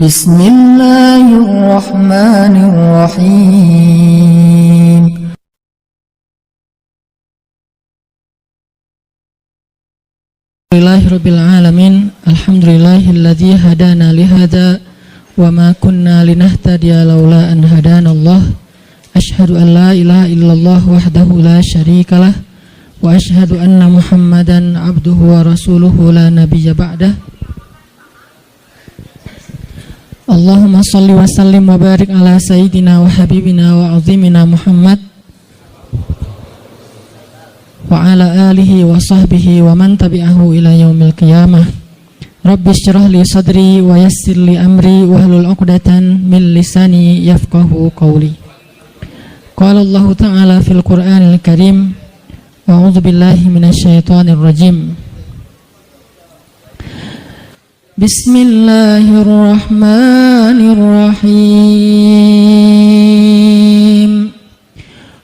Bismillahirrahmanirrahim. Alhamdulillahirabbil alamin. Alhamdulillahilladzi hadana lihada wa ma kunna linahtadiya laula an hadanallah. Asyhadu an la ilaha illallah wahdahu la syarikalah wa asyhadu anna Muhammadan abduhu wa rasuluhu la nabiyya ba'dah. Allahumma salli wa sallim wa barik ala sayyidina wa habibina wa azimina Muhammad wa ala alihi wa sahbihi wa man tabi'ahu ila yaumil qiyamah. Rabbi syrah li sadri wa yassir li amri wa hlul 'uqdatan min lisani yafqahu qawli. Qala Allah ta'ala fil Qur'anil Karim, a'udzu billahi minasy syaithanir rajim. Bismillahirrahmanirrahim.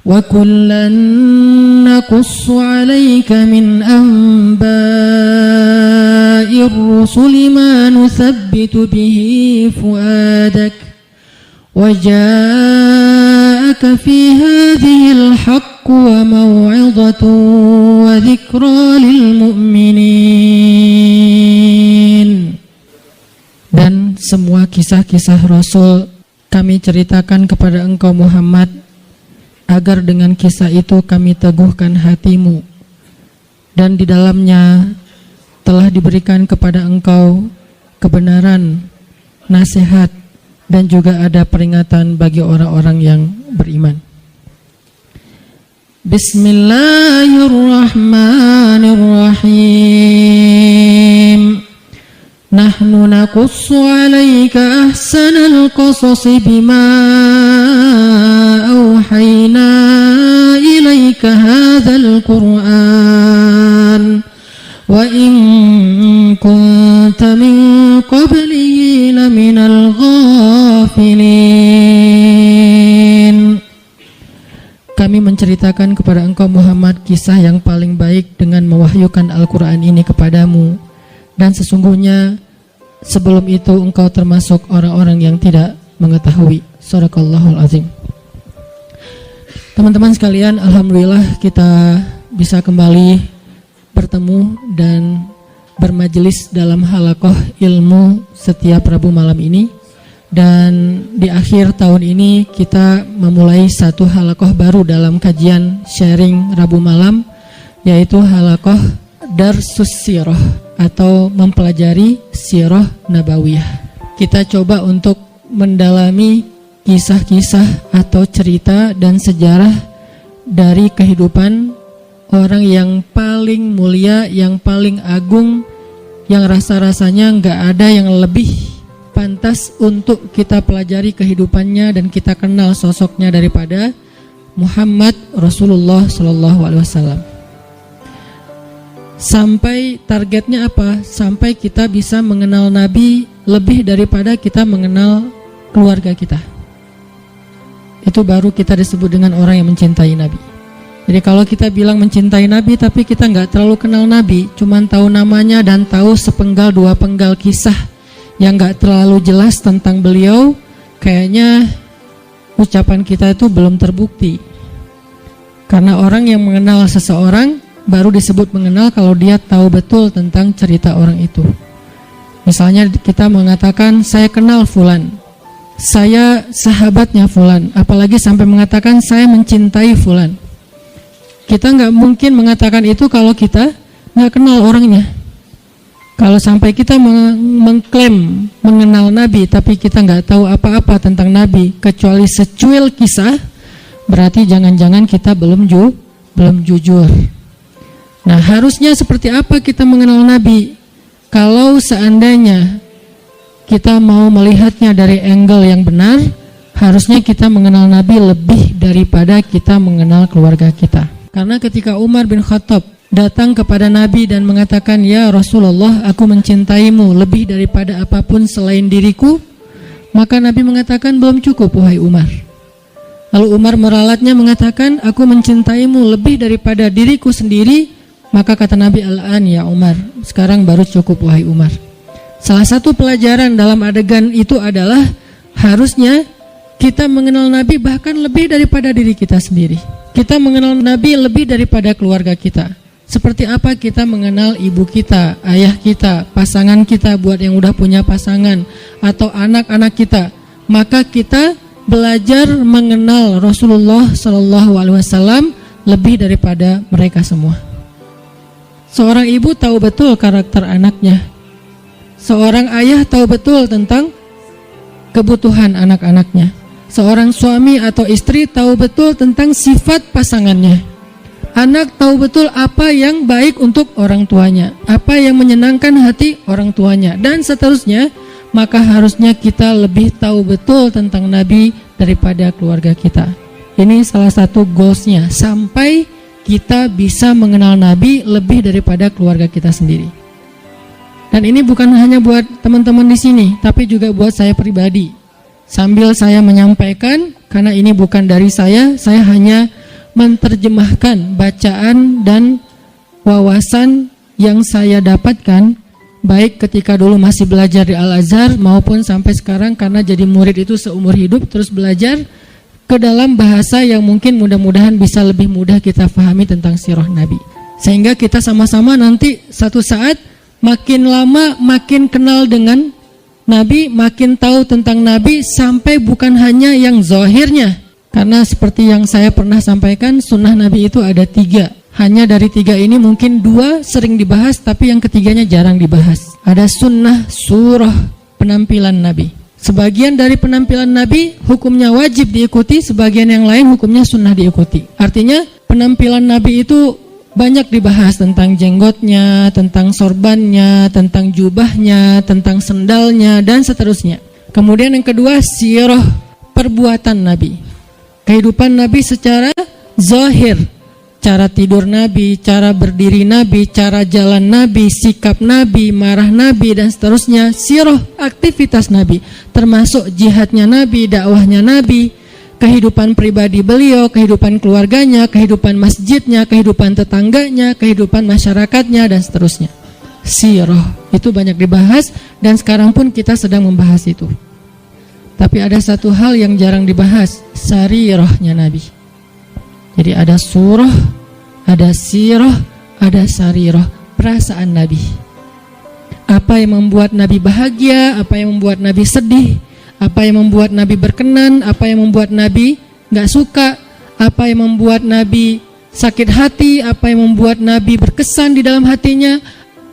Wa kullan naqussu 'alaika min anba'ir rusuli ma nuthabbitu bihi fu'adak wa ja'aka fi hadhil haqqu wa maw'izatun wa dhikra lil mu'minin. Dan semua kisah-kisah Rasul kami ceritakan kepada engkau Muhammad, agar dengan kisah itu kami teguhkan hatimu, dan di dalamnya telah diberikan kepada engkau kebenaran, nasihat, dan juga ada peringatan bagi orang-orang yang beriman. Bismillahirrahmanirrahim. Nahnu naqussu 'alaika ahsanal qasasi bima awhayna ilaika hadzal Qur'an wa in kunta min qablihi laminal ghafilin. Kami menceritakan kepada engkau Muhammad kisah yang paling baik dengan mewahyukan Al-Quran ini kepadamu, dan sesungguhnya sebelum itu engkau termasuk orang-orang yang tidak mengetahui. Shadaqallahul azim. Teman-teman sekalian, alhamdulillah kita bisa kembali bertemu dan bermajelis dalam halaqah ilmu setiap Rabu malam ini. Dan di akhir tahun ini kita memulai satu halaqah baru dalam kajian sharing Rabu malam, yaitu halaqah Darsus Sirah atau mempelajari sirah nabawiyah. Kita coba untuk mendalami kisah-kisah atau cerita dan sejarah dari kehidupan orang yang paling mulia, yang paling agung, yang rasa-rasanya nggak ada yang lebih pantas untuk kita pelajari kehidupannya dan kita kenal sosoknya daripada Muhammad Rasulullah SAW. Sampai targetnya apa? Sampai kita bisa mengenal Nabi lebih daripada kita mengenal keluarga kita. Itu baru kita disebut dengan orang yang mencintai Nabi. Jadi kalau kita bilang mencintai Nabi tapi kita nggak terlalu kenal Nabi, cuman tahu namanya dan tahu sepenggal dua penggal kisah yang nggak terlalu jelas tentang beliau, kayaknya ucapan kita itu belum terbukti. Karena orang yang mengenal seseorang baru disebut mengenal kalau dia tahu betul tentang cerita orang itu. Misalnya kita mengatakan saya kenal fulan, saya sahabatnya fulan, apalagi sampai mengatakan saya mencintai fulan. Kita nggak mungkin mengatakan itu kalau kita nggak kenal orangnya. Kalau sampai kita mengklaim mengenal Nabi tapi kita nggak tahu apa-apa tentang Nabi kecuali secuil kisah, berarti jangan-jangan kita belum jujur. Nah, harusnya seperti apa kita mengenal Nabi? Kalau seandainya kita mau melihatnya dari angle yang benar, harusnya kita mengenal Nabi lebih daripada kita mengenal keluarga kita. Karena ketika Umar bin Khattab datang kepada Nabi dan mengatakan, "Ya Rasulullah, aku mencintaimu lebih daripada apapun selain diriku," maka Nabi mengatakan, "Belum cukup wahai Umar." Lalu Umar meralatnya mengatakan, "Aku mencintaimu lebih daripada diriku sendiri," maka kata Nabi, "Al-an ya Umar, sekarang baru cukup wahai Umar." Salah satu pelajaran dalam adegan itu adalah harusnya kita mengenal Nabi bahkan lebih daripada diri kita sendiri. Kita mengenal Nabi lebih daripada keluarga kita. Seperti apa kita mengenal ibu kita, ayah kita, pasangan kita buat yang udah punya pasangan, atau anak-anak kita. Maka kita belajar mengenal Rasulullah SAW lebih daripada mereka semua. Seorang ibu tahu betul karakter anaknya. Seorang ayah tahu betul tentang kebutuhan anak-anaknya. Seorang suami atau istri tahu betul tentang sifat pasangannya. Anak tahu betul apa yang baik untuk orang tuanya, apa yang menyenangkan hati orang tuanya, dan seterusnya. Maka harusnya kita lebih tahu betul tentang Nabi daripada keluarga kita. Ini salah satu goalsnya, sampai kita bisa mengenal Nabi lebih daripada keluarga kita sendiri. Dan ini bukan hanya buat teman-teman di sini, tapi juga buat saya pribadi. Sambil saya menyampaikan, karena ini bukan dari saya hanya menerjemahkan bacaan dan wawasan yang saya dapatkan, baik ketika dulu masih belajar di Al-Azhar maupun sampai sekarang, karena jadi murid itu seumur hidup terus belajar ke dalam bahasa yang mungkin mudah-mudahan bisa lebih mudah kita pahami tentang sirah Nabi. Sehingga kita sama-sama nanti satu saat makin lama makin kenal dengan Nabi, makin tahu tentang Nabi, sampai bukan hanya yang zahirnya. Karena seperti yang saya pernah sampaikan, sunnah Nabi itu ada 3. Hanya dari 3 ini mungkin 2 sering dibahas, tapi yang ketiganya jarang dibahas. Ada sunnah surah penampilan Nabi. Sebagian dari penampilan Nabi hukumnya wajib diikuti, sebagian yang lain hukumnya sunnah diikuti. Artinya penampilan Nabi itu banyak dibahas, tentang jenggotnya, tentang sorbannya, tentang jubahnya, tentang sendalnya, dan seterusnya. Kemudian yang kedua, sirah perbuatan Nabi. Kehidupan Nabi secara zahir. Cara tidur Nabi, cara berdiri Nabi, cara jalan Nabi, sikap Nabi, marah Nabi, dan seterusnya. Sirah aktivitas Nabi, termasuk jihadnya Nabi, dakwahnya Nabi, kehidupan pribadi beliau, kehidupan keluarganya, kehidupan masjidnya, kehidupan tetangganya, kehidupan masyarakatnya, dan seterusnya. Sirah itu banyak dibahas, dan sekarang pun kita sedang membahas itu. Tapi ada satu hal yang jarang dibahas, sarirahnya Nabi. Jadi ada surah, ada sirah, ada sarirah, perasaan Nabi. Apa yang membuat Nabi bahagia, apa yang membuat Nabi sedih, apa yang membuat Nabi berkenan, apa yang membuat Nabi gak suka, apa yang membuat Nabi sakit hati, apa yang membuat Nabi berkesan di dalam hatinya,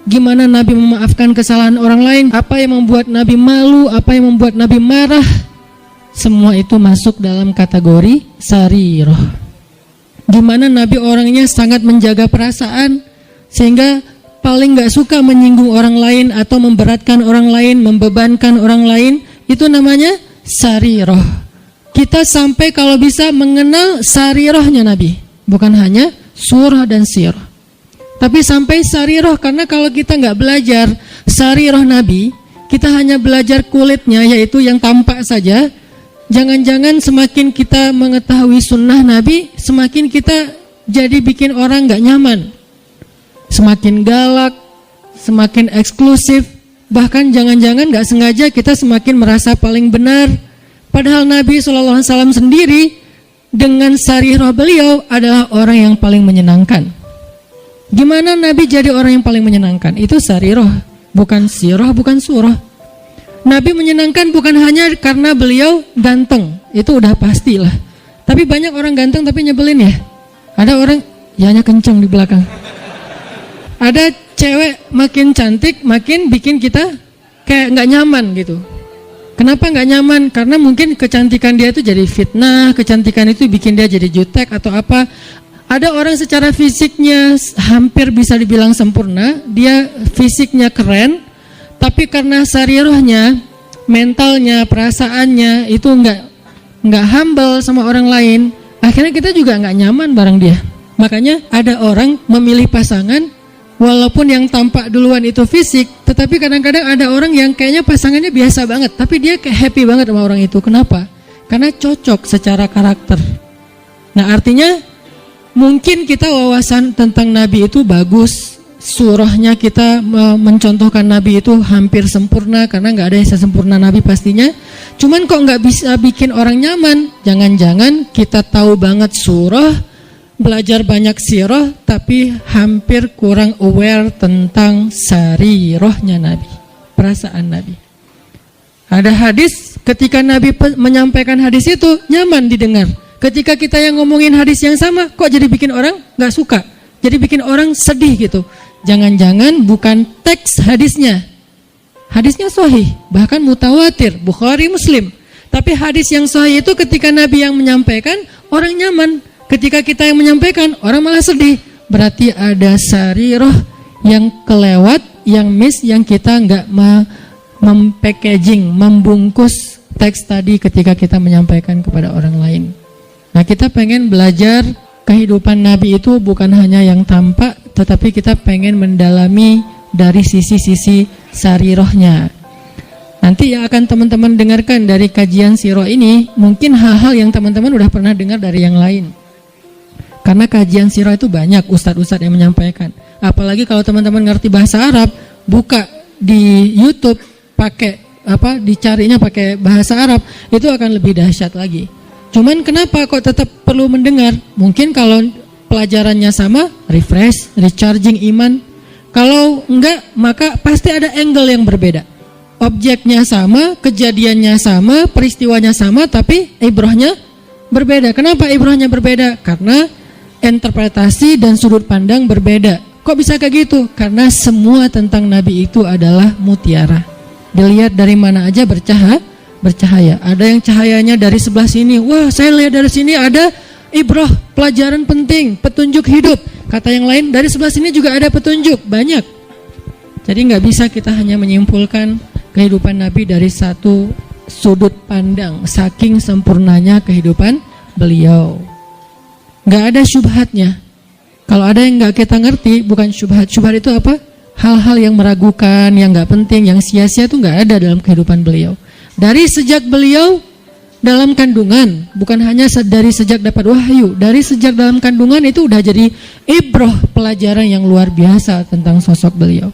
gimana Nabi memaafkan kesalahan orang lain, apa yang membuat Nabi malu, apa yang membuat Nabi marah. Semua itu masuk dalam kategori sarirah. Gimana Nabi orangnya sangat menjaga perasaan, sehingga paling gak suka menyinggung orang lain atau memberatkan orang lain, membebankan orang lain. Itu namanya sarirah. Kita sampai kalau bisa mengenal sarirahnya Nabi, bukan hanya surah dan sirah, tapi sampai sarirah. Karena kalau kita gak belajar sarirah Nabi, kita hanya belajar kulitnya, yaitu yang tampak saja. Jangan-jangan semakin kita mengetahui sunnah Nabi, semakin kita jadi bikin orang gak nyaman. Semakin galak, semakin eksklusif, bahkan jangan-jangan gak sengaja kita semakin merasa paling benar. Padahal Nabi SAW sendiri dengan sarirah beliau adalah orang yang paling menyenangkan. Gimana Nabi jadi orang yang paling menyenangkan? Itu sarirah, bukan sirah, bukan surah. Nabi menyenangkan bukan hanya karena beliau ganteng, itu udah pastilah. Tapi banyak orang ganteng tapi nyebelin ya. Ada orang, yanya kenceng di belakang. Ada cewek makin cantik, makin bikin kita kayak gak nyaman gitu. Kenapa gak nyaman? Karena mungkin kecantikan dia itu jadi fitnah, kecantikan itu bikin dia jadi jutek atau apa. Ada orang secara fisiknya hampir bisa dibilang sempurna, dia fisiknya keren, tapi karena sarirahnya, mentalnya, perasaannya itu nggak humble sama orang lain, akhirnya kita juga nggak nyaman bareng dia. Makanya ada orang memilih pasangan walaupun yang tampak duluan itu fisik, tetapi kadang-kadang ada orang yang kayaknya pasangannya biasa banget, tapi dia kayak happy banget sama orang itu. Kenapa? Karena cocok secara karakter. Nah artinya mungkin kita wawasan tentang Nabi itu bagus, surahnya kita mencontohkan Nabi itu hampir sempurna, karena nggak ada yang sempurna Nabi pastinya. Cuman kok nggak bisa bikin orang nyaman? Jangan-jangan kita tahu banget surah, belajar banyak sirah, tapi hampir kurang aware tentang sarirahnya Nabi, perasaan Nabi. Ada hadis, ketika Nabi menyampaikan hadis itu nyaman didengar. Ketika kita yang ngomongin hadis yang sama, kok jadi bikin orang nggak suka, jadi bikin orang sedih gitu. Jangan-jangan bukan teks hadisnya. Hadisnya sahih, bahkan mutawatir, Bukhari, Muslim. Tapi hadis yang sahih itu ketika Nabi yang menyampaikan, orang nyaman. Ketika kita yang menyampaikan, orang malah sedih. Berarti ada sarirah yang kelewat, yang miss, yang kita nggak membungkus teks tadi ketika kita menyampaikan kepada orang lain. Nah, kita pengen belajar kehidupan Nabi itu bukan hanya yang tampak, tetapi kita pengen mendalami dari sisi-sisi sarirahnya. Nanti yang akan teman-teman dengarkan dari kajian sirah ini, mungkin hal-hal yang teman-teman udah pernah dengar dari yang lain. Karena kajian sirah itu banyak ustadz-ustadz yang menyampaikan. Apalagi kalau teman-teman ngerti bahasa Arab, buka di YouTube dicarinya pakai bahasa Arab, itu akan lebih dahsyat lagi. Cuman kenapa kok tetap perlu mendengar? Mungkin kalau pelajarannya sama, refresh, recharging iman. Kalau enggak, maka pasti ada angle yang berbeda. Objeknya sama, kejadiannya sama, peristiwanya sama, tapi ibrahnya berbeda. Kenapa ibrahnya berbeda? Karena interpretasi dan sudut pandang berbeda. Kok bisa kayak gitu? Karena semua tentang Nabi itu adalah mutiara. Dilihat dari mana aja bercahaya. Ada yang cahayanya dari sebelah sini. Wah, saya lihat dari sini ada ibrah, pelajaran penting, petunjuk hidup. Kata yang lain, dari sebelah sini juga ada petunjuk, banyak. Jadi nggak bisa kita hanya menyimpulkan kehidupan Nabi dari satu sudut pandang, saking sempurnanya kehidupan beliau. Nggak ada syubhatnya. Kalau ada yang nggak kita ngerti, bukan syubhat. Syubhat itu apa? Hal-hal yang meragukan, yang nggak penting, yang sia-sia itu nggak ada dalam kehidupan beliau. Dari sejak beliau dalam kandungan, bukan hanya dari sejak dapat wahyu, dari sejak dalam kandungan itu udah jadi ibrah, pelajaran yang luar biasa tentang sosok beliau.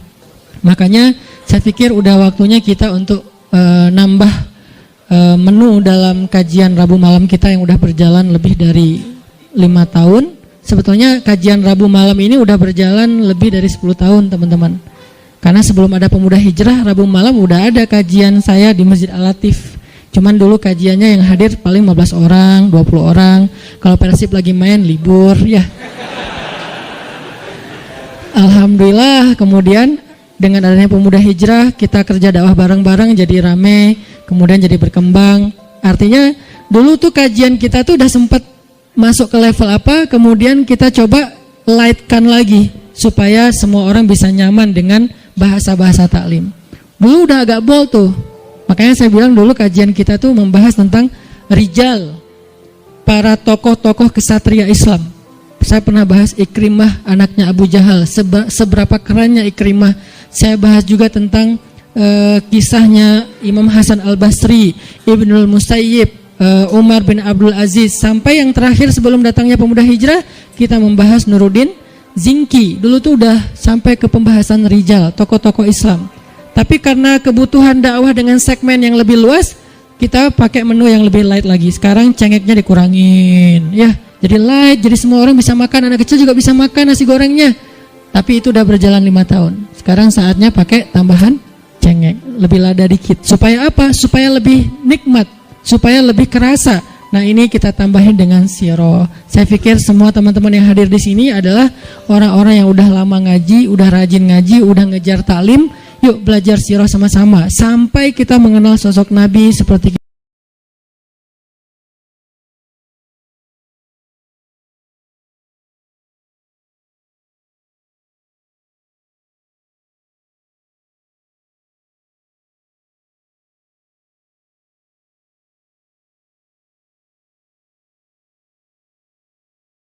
Makanya saya pikir udah waktunya kita untuk nambah menu dalam kajian Rabu malam kita yang udah berjalan lebih dari 5 tahun. Sebetulnya kajian Rabu malam ini udah berjalan lebih dari 10 tahun teman-teman. Karena sebelum ada Pemuda Hijrah, Rabu malam udah ada kajian saya di Masjid Al-Latif. Cuman dulu kajiannya yang hadir paling 15 orang, 20 orang. Kalau Persib lagi main, libur ya. Alhamdulillah kemudian dengan adanya Pemuda Hijrah, kita kerja dakwah bareng-bareng jadi rame, kemudian jadi berkembang. Artinya dulu tuh kajian kita tuh udah sempat masuk ke level apa, kemudian kita coba lightkan lagi supaya semua orang bisa nyaman dengan bahasa-bahasa taklim. Dulu udah agak bold tuh. Makanya saya bilang dulu kajian kita tuh membahas tentang rijal, para tokoh-tokoh kesatria Islam. Saya pernah bahas Ikrimah, anaknya Abu Jahal, seberapa kerennya Ikrimah. Saya bahas juga tentang kisahnya Imam Hasan Al-Basri, Ibnul Musayyib, Umar bin Abdul Aziz, sampai yang terakhir sebelum datangnya Pemuda Hijrah, kita membahas Nuruddin Zinki. Dulu tuh udah sampai ke pembahasan rijal, tokoh-tokoh Islam. Tapi karena kebutuhan dakwah dengan segmen yang lebih luas, kita pakai menu yang lebih light lagi. Sekarang cengeknya dikurangin, ya. Jadi light, jadi semua orang bisa makan, anak kecil juga bisa makan nasi gorengnya. Tapi itu udah berjalan 5 tahun. Sekarang saatnya pakai tambahan cengek, lebih lada dikit. Supaya apa? Supaya lebih nikmat, supaya lebih kerasa. Nah ini kita tambahin dengan sirah. Saya pikir semua teman-teman yang hadir di sini adalah orang-orang yang udah lama ngaji, udah rajin ngaji, udah ngejar taklim. Yuk belajar sirah sama-sama sampai kita mengenal sosok Nabi seperti